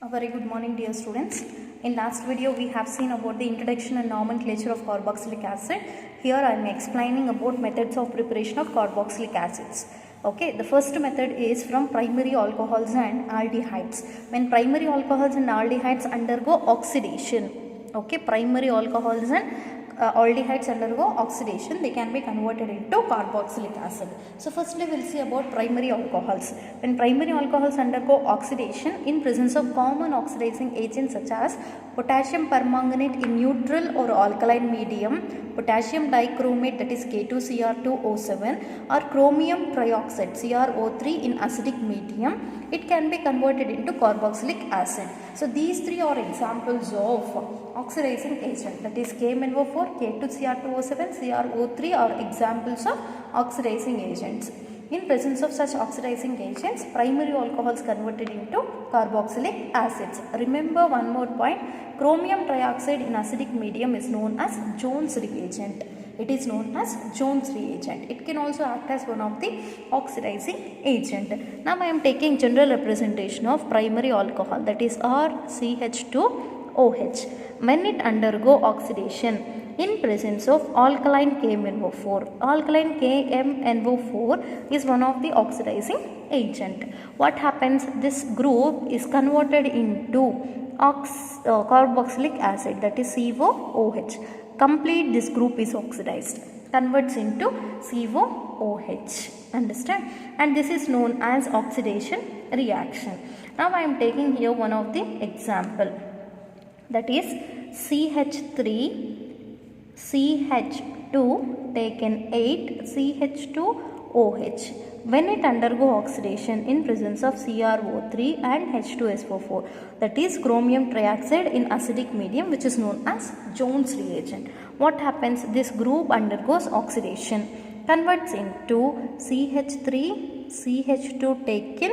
A very good morning dear students. In last video we have seen about the introduction and nomenclature of carboxylic acid. Here I am explaining about methods of preparation of carboxylic acids. Okay, the first method is from primary alcohols and aldehydes. When primary alcohols and aldehydes undergo oxidation, okay, primary alcohols and aldehydes undergo oxidation, they can be converted into carboxylic acid. So firstly we will see about primary alcohols. When primary alcohols undergo oxidation in presence of common oxidizing agents such as potassium permanganate in neutral or alkaline medium, potassium dichromate, that is K2Cr2O7, or chromium trioxide CrO3 in acidic medium, it can be converted into carboxylic acid. So these three are examples of oxidizing agent, that is KMnO4, K2Cr2O7, CrO3 are examples of oxidizing agents. In presence of such oxidizing agents, primary alcohols converted into carboxylic acids. Remember one more point, chromium trioxide in acidic medium is known as Jones reagent. It is known as Jones reagent. It can also act as one of the oxidizing agent. Now I am taking general representation of primary alcohol, that is RCH2OH. When it undergo oxidation in presence of alkaline KMnO4. Alkaline KMnO4 is one of the oxidizing agent. What happens? This group is converted into carboxylic acid, that is COOH. Complete this group is oxidized, converts into COOH. Understand? And this is known as oxidation reaction. Now I am taking here one of the example, that is CH3 CH2 taken 8 CH2OH. When it undergo oxidation in presence of CrO3 and H2SO4, that is chromium trioxide in acidic medium, which is known as Jones reagent. What happens? This group undergoes oxidation, converts into CH3 CH2 taken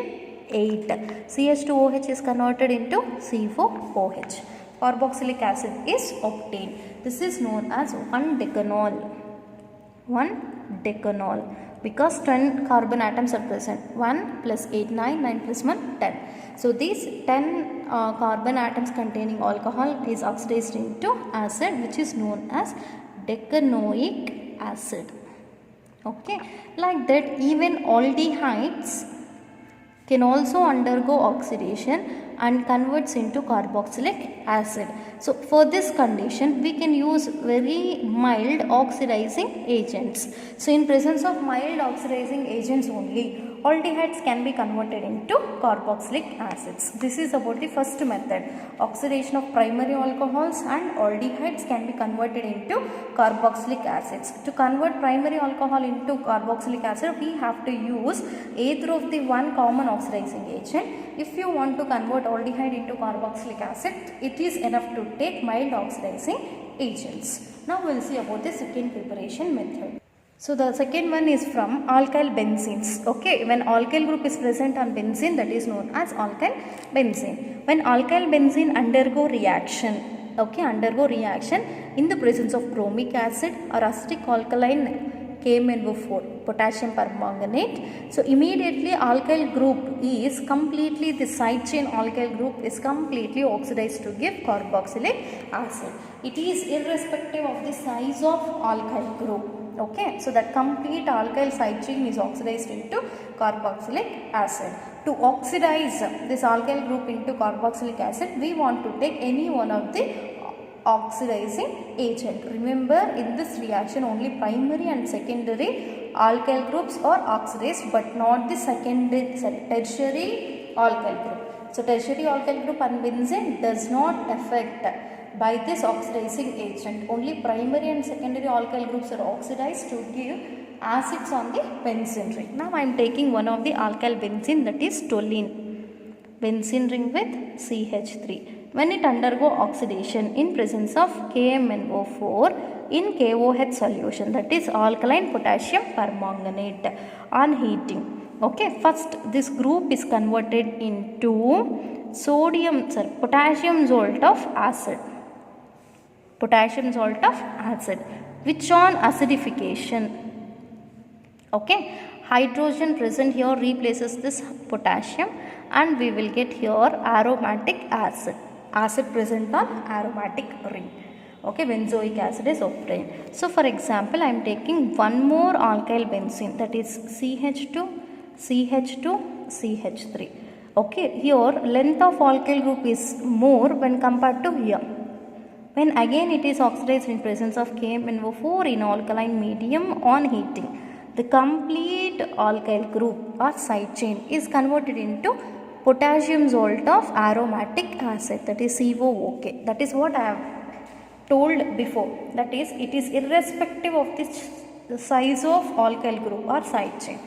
8. CH2OH is converted into COOH. Carboxylic acid is obtained. This is known as 1-decanol. 1-decanol, because 10 carbon atoms are present. 1 plus 8, 9, 9 plus 1, 10. So these 10 carbon atoms containing alcohol is oxidized into acid, which is known as decanoic acid. Okay, like that even aldehydes can also undergo oxidation and converts into carboxylic acid. So for this condition we can use very mild oxidizing agents. So in presence of mild oxidizing agents only, aldehydes can be converted into carboxylic acids. This is about the first method. Oxidation of primary alcohols and aldehydes can be converted into carboxylic acids. To convert primary alcohol into carboxylic acid, we have to use either of the one common oxidizing agent. If you want to convert aldehyde into carboxylic acid, it is enough to take mild oxidizing agents. Now we will see about the second preparation method. So the second one is from alkyl benzenes. Okay, when alkyl group is present on benzene, that is known as alkyl benzene. When alkyl benzene undergo reaction, okay, undergo reaction in the presence of chromic acid or acidic alkaline KMnO4, potassium permanganate. So immediately alkyl group is completely, the side chain alkyl group is completely oxidized to give carboxylic acid. It is irrespective of the size of alkyl group. Okay, so that complete alkyl side chain is oxidized into carboxylic acid. To oxidize this alkyl group into carboxylic acid, we want to take any one of the oxidizing agent. Remember, in this reaction only primary and secondary alkyl groups are oxidized, but not the tertiary alkyl group. So tertiary alkyl group on benzene does not affect by this oxidizing agent. Only primary and secondary alkyl groups are oxidized to give acids on the benzene ring. Now I am taking one of the alkyl benzene, that is toluene. Benzene ring with CH3. When it undergo oxidation in presence of KMnO4 in KOH solution, that is alkaline potassium permanganate, on heating. Okay, first this group is converted into potassium salt of acid. Potassium salt of acid, which on acidification. Okay, hydrogen present here replaces this potassium and we will get here aromatic acid. Acid present on aromatic ring. Okay, benzoic acid is obtained. So for example, I am taking one more alkyl benzene, that is CH2, CH2, CH3. Okay, here length of alkyl group is more when compared to here. When again it is oxidized in presence of KMnO4 in alkaline medium on heating, the complete alkyl group or side chain is converted into potassium salt of aromatic acid, that is COOK. That is what I have told before, that is it is irrespective of the size of alkyl group or side chain.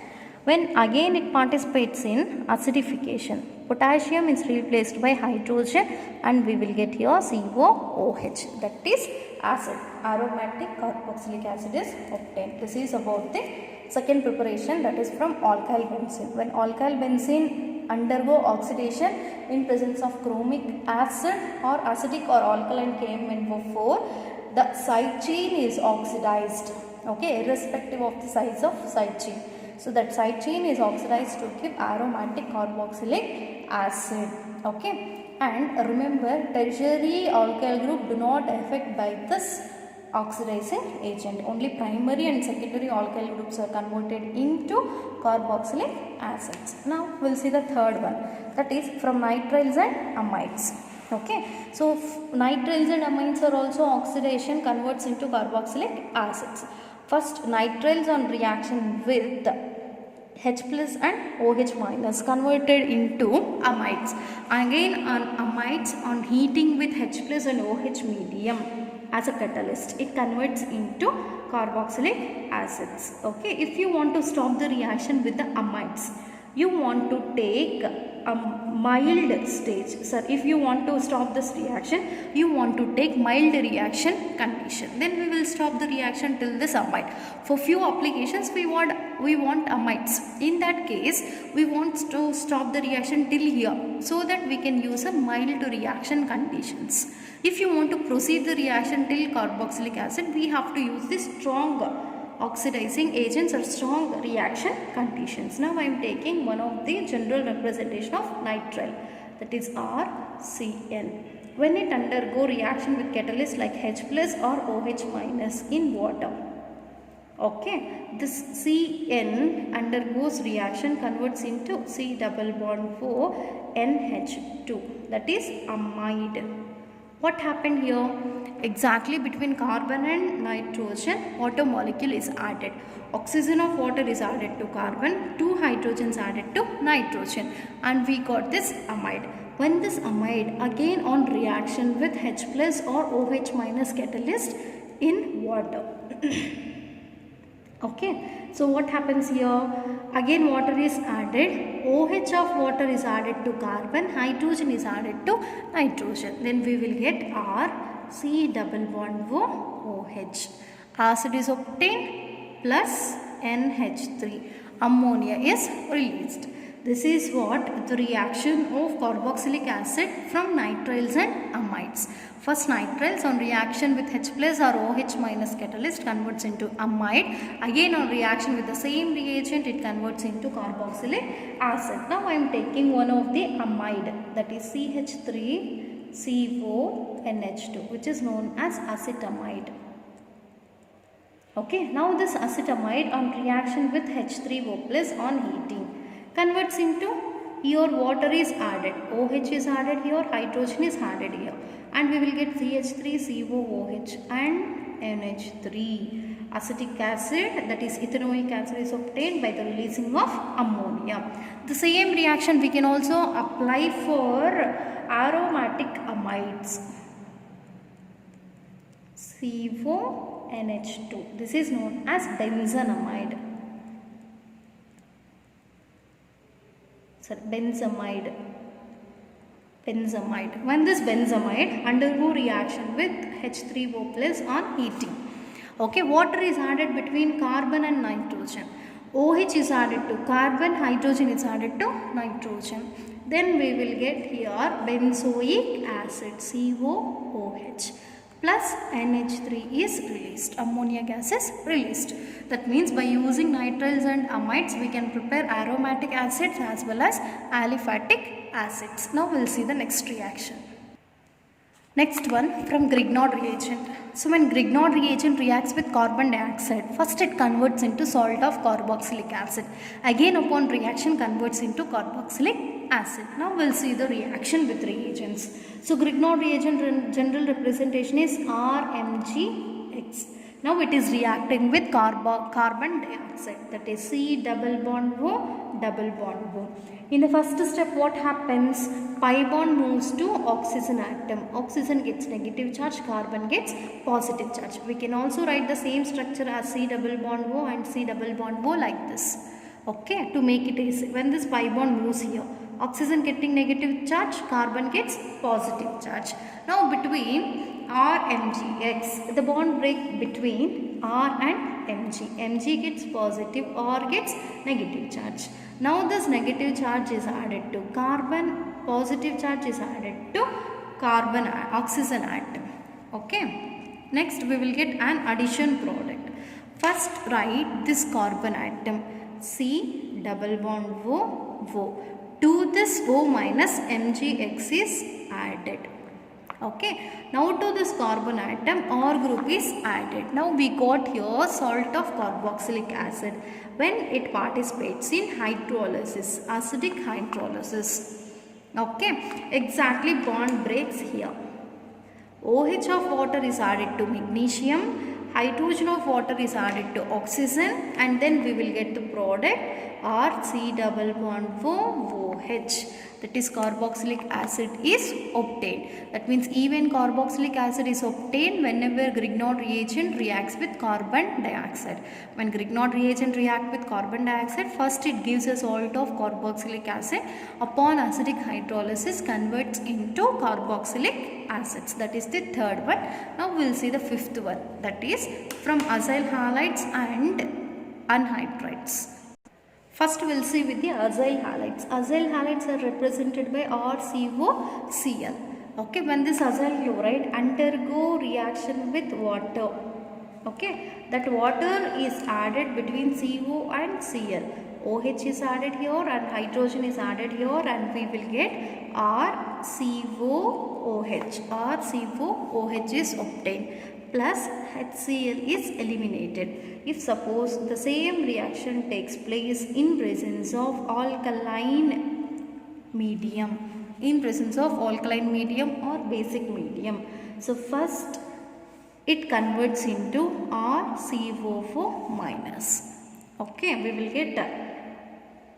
When again it participates in acidification, potassium is replaced by hydrogen and we will get here COOH, that is acid. Aromatic carboxylic acid is obtained. This is about the second preparation, that is from alkyl benzene. When alkyl benzene undergo oxidation in presence of chromic acid or acidic or alkaline KMnO4, the side chain is oxidized, okay, irrespective of the size of side chain. So that side chain is oxidized to give aromatic carboxylic acid, okay. And remember, tertiary alkyl group do not affect by this oxidizing agent. Only primary and secondary alkyl groups are converted into carboxylic acids. Now we will see the third one, that is from nitriles and amides. Okay, so nitriles and amides are also oxidation converts into carboxylic acids. First, nitriles on reaction with H plus and OH minus converted into amides. Again on amides on heating with H plus and OH medium as a catalyst, it converts into carboxylic acids. Okay, if you want to stop the reaction with the amides, you want to take a mild stage. Sir, if you want to stop this reaction, you want to take mild reaction condition. Then we will stop the reaction till this amide. For few applications, we want amides. In that case, we want to stop the reaction till here, so that we can use a mild reaction conditions. If you want to proceed the reaction till carboxylic acid, we have to use the strong oxidizing agents or strong reaction conditions. Now I am taking one of the general representation of nitrile, that is RCN. When it undergo reaction with catalyst like H plus or OH minus in water, okay, this CN undergoes reaction, converts into C double bond 4 NH2, that is amide. What happened here? Exactly between carbon and nitrogen, water molecule is added. Oxygen of water is added to carbon, 2 hydrogens added to nitrogen, and we got this amide. When this amide again on reaction with H plus or OH minus catalyst in water. Okay, so what happens here? Again water is added, OH of water is added to carbon, hydrogen is added to nitrogen. Then we will get R C double bond OH. Acid is obtained plus NH3. Ammonia is released. This is what the reaction of carboxylic acid from nitriles and amides. First, nitriles on reaction with H plus or OH minus catalyst converts into amide. Again on reaction with the same reagent, it converts into carboxylic acid. Now I am taking one of the amide, that is CH3CONH2, which is known as acetamide. Okay, now this acetamide on reaction with H3O plus on heating converts into, here water is added, OH is added here, hydrogen is added here, and we will get CH3COOH and NH3. Acetic acid, that is ethanoic acid, is obtained by the releasing of ammonia. The same reaction we can also apply for aromatic amides. CONH2. This is known as benzamide. Benzamide. When this benzamide undergo reaction with H3O plus on heating, okay, water is added between carbon and nitrogen. OH is added to carbon, hydrogen is added to nitrogen. Then we will get here benzoic acid, COOH. plus NH3 is released. Ammonia gas is released. That means by using nitriles and amides we can prepare aromatic acids as well as aliphatic acids. Now we will see the next reaction. Next one from Grignard reagent. So when Grignard reagent reacts with carbon dioxide, first it converts into salt of carboxylic acid. Again upon reaction converts into carboxylic acid. Now we will see the reaction with reagents. So Grignard reagent general representation is RMgX. Now it is reacting with carbon dioxide, that is C double bond O double bond O. In the first step what happens? Pi bond moves to oxygen atom. Oxygen gets negative charge, carbon gets positive charge. We can also write the same structure as C double bond O and C double bond O like this. Okay, to make it easy. When this pi bond moves here, oxygen getting negative charge, carbon gets positive charge. Now between R Mgx, the bond break between R and Mg. Mg gets positive, R gets negative charge. Now this negative charge is added to carbon, positive charge is added to oxygen atom. Okay. Next we will get an addition product. First write this carbon atom C double bond O. To this O minus Mgx is added. Okay. Now to this carbon atom R group is added. Now we got here salt of carboxylic acid when it participates in hydrolysis, acidic hydrolysis. Okay. Exactly bond breaks here. OH of water is added to magnesium, hydrogen of water is added to oxygen, and then we will get the product RC double bond OH. That is carboxylic acid is obtained. That means even carboxylic acid is obtained whenever Grignard reagent reacts with carbon dioxide. When Grignard reagent reacts with carbon dioxide, first it gives a salt of carboxylic acid. Upon acidic hydrolysis converts into carboxylic acids. That is the third one. Now we will see the fifth one. That is from acyl halides and anhydrides. First we will see with the acyl halides. Acyl halides are represented by RCOCl. Okay, when this acyl chloride undergo reaction with water, okay, that water is added between CO and Cl. OH is added here and hydrogen is added here, and we will get RCOOH. RCOOH is obtained plus HCl is eliminated. If suppose the same reaction takes place in presence of alkaline medium, or basic medium. So first it converts into RCO4 minus. Okay, we will get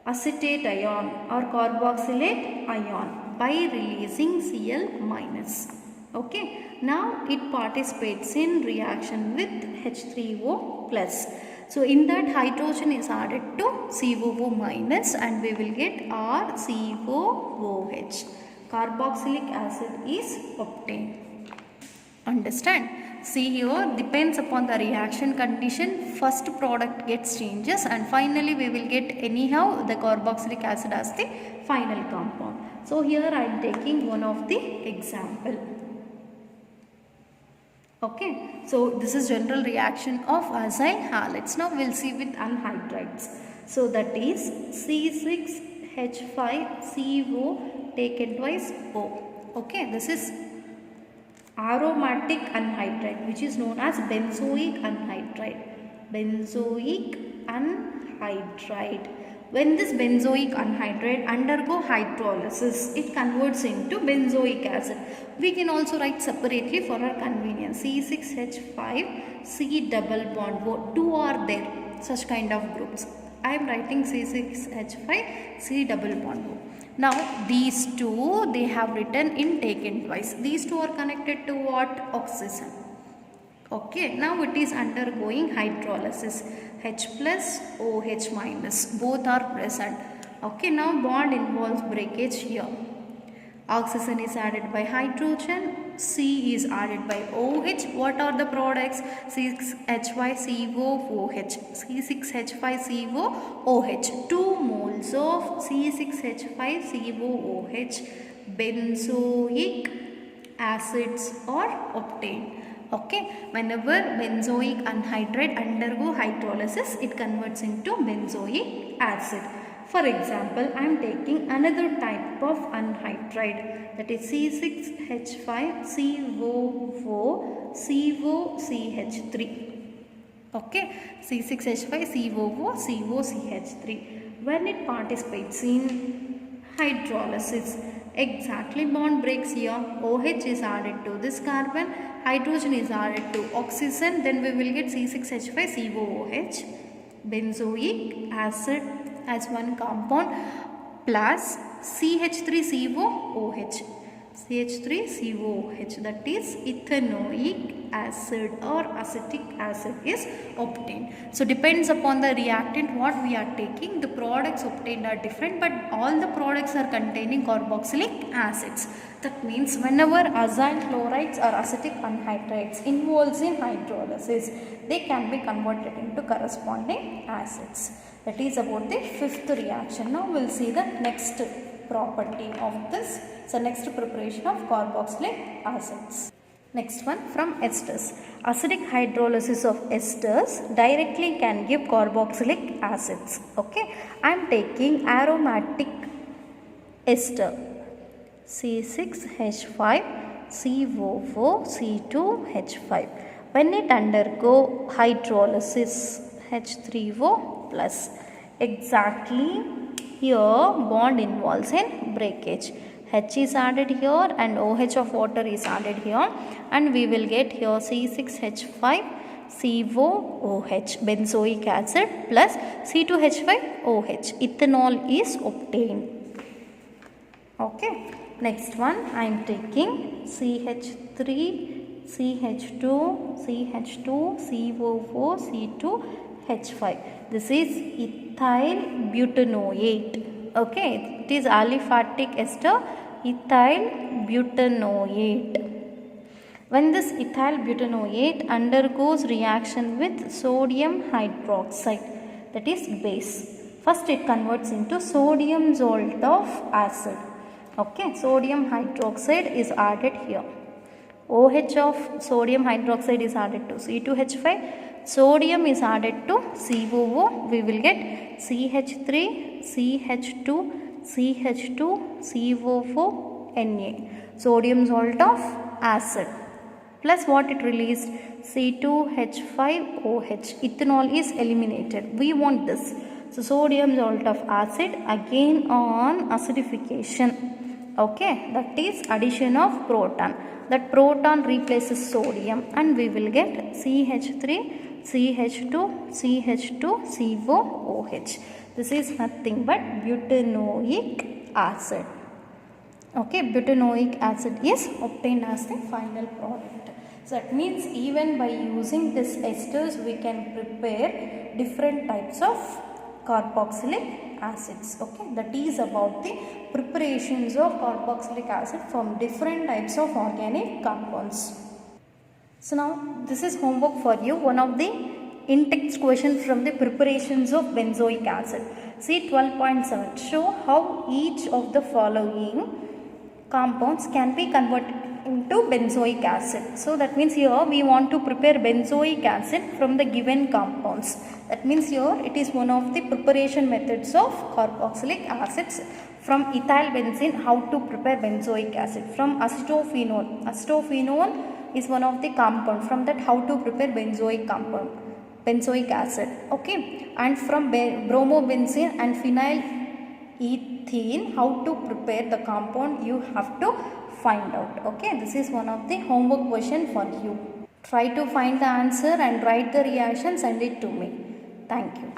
acetate ion or carboxylate ion by releasing Cl minus. Okay, now it participates in reaction with H3O plus. So in that hydrogen is added to COO minus and we will get RCOOH. Carboxylic acid is obtained. Understand? See here, depends upon the reaction condition, first product gets changes and finally we will get anyhow the carboxylic acid as the final compound. So here I am taking one of the example. Okay, so this is general reaction of acyl halides. Now we will see with anhydrides. So that is C6H5CO taken twice O. Okay, this is aromatic anhydride which is known as benzoic anhydride. Benzoic anhydride. When this benzoic anhydride undergo hydrolysis, it converts into benzoic acid. We can also write separately for our convenience. C6H5 C double bond O. Two are there, such kind of groups. I am writing C6H5 C double bond O. Now these two they have written in taken twice. These two are connected to what? Oxygen. Okay, now it is undergoing hydrolysis. H plus OH minus, both are present. Okay, now bond involves breakage here. Oxygen is added by hydrogen, C is added by OH. What are the products? C6H5COOH. C6H5COOH. 2 moles of C6H5COOH benzoic acids are obtained. Okay, whenever benzoic anhydride undergo hydrolysis, it converts into benzoic acid. For example, I am taking another type of anhydride, that is C6H5COO COCH3. Okay, C6H5COO COCH3. When it participates in hydrolysis, exactly bond breaks here. OH is added to this carbon, hydrogen is added to oxygen, then we will get C6H5COOH, benzoic acid as one compound, plus CH3COOH. CH3COOH, that is ethanoic acid or acetic acid is obtained. So depends upon the reactant what we are taking, the products obtained are different, but all the products are containing carboxylic acids. That means whenever acyl chlorides or acetic anhydrides involves in hydrolysis, they can be converted into corresponding acids. That is about the fifth reaction. Now we will see the next property of this. So next preparation of carboxylic acids. Next one from esters. Acidic hydrolysis of esters directly can give carboxylic acids. Okay, I am taking aromatic ester C6H5COO C2H5. When it undergo hydrolysis, H3O plus. Exactly here bond involves in breakage. H is added here and OH of water is added here, and we will get here C6H5COOH, benzoic acid, plus C2H5OH, ethanol is obtained. Okay, next one I am taking CH3CH2CH2COO C2H5. This is ethyl butanoate. Okay, it is aliphatic ester ethyl butanoate. When this ethyl butanoate undergoes reaction with sodium hydroxide, that is base, first it converts into sodium salt of acid. Okay, sodium hydroxide is added here. OH of sodium hydroxide is added to C2H5. Sodium is added to COO. We will get CH3CH2CH2COO-Na, sodium salt of acid, plus what it released, C2H5OH, ethanol is eliminated. We want this. So sodium salt of acid again on acidification. Okay, that is addition of proton. That proton replaces sodium and we will get CH3CH2CH2COOH. This is nothing but butanoic acid. Okay, butanoic acid is obtained as the final product. So that means even by using this esters we can prepare different types of carboxylic acids. Okay, that is about the preparations of carboxylic acid from different types of organic compounds. So now this is homework for you, one of the in-text questions from the preparations of benzoic acid. See 12.7, show how each of the following compounds can be converted into benzoic acid. So that means here we want to prepare benzoic acid from the given compounds. That means here it is one of the preparation methods of carboxylic acids. From ethyl benzene, how to prepare benzoic acid. From acetophenone, acetophenone is one of the compound. From that, how to prepare benzoic compound, benzoic acid. Okay, and from bromobenzene and phenyl ethene, how to prepare the compound, you have to find out. Okay, this is one of the homework question for you. Try to find the answer and write the reaction, send it to me. Thank you.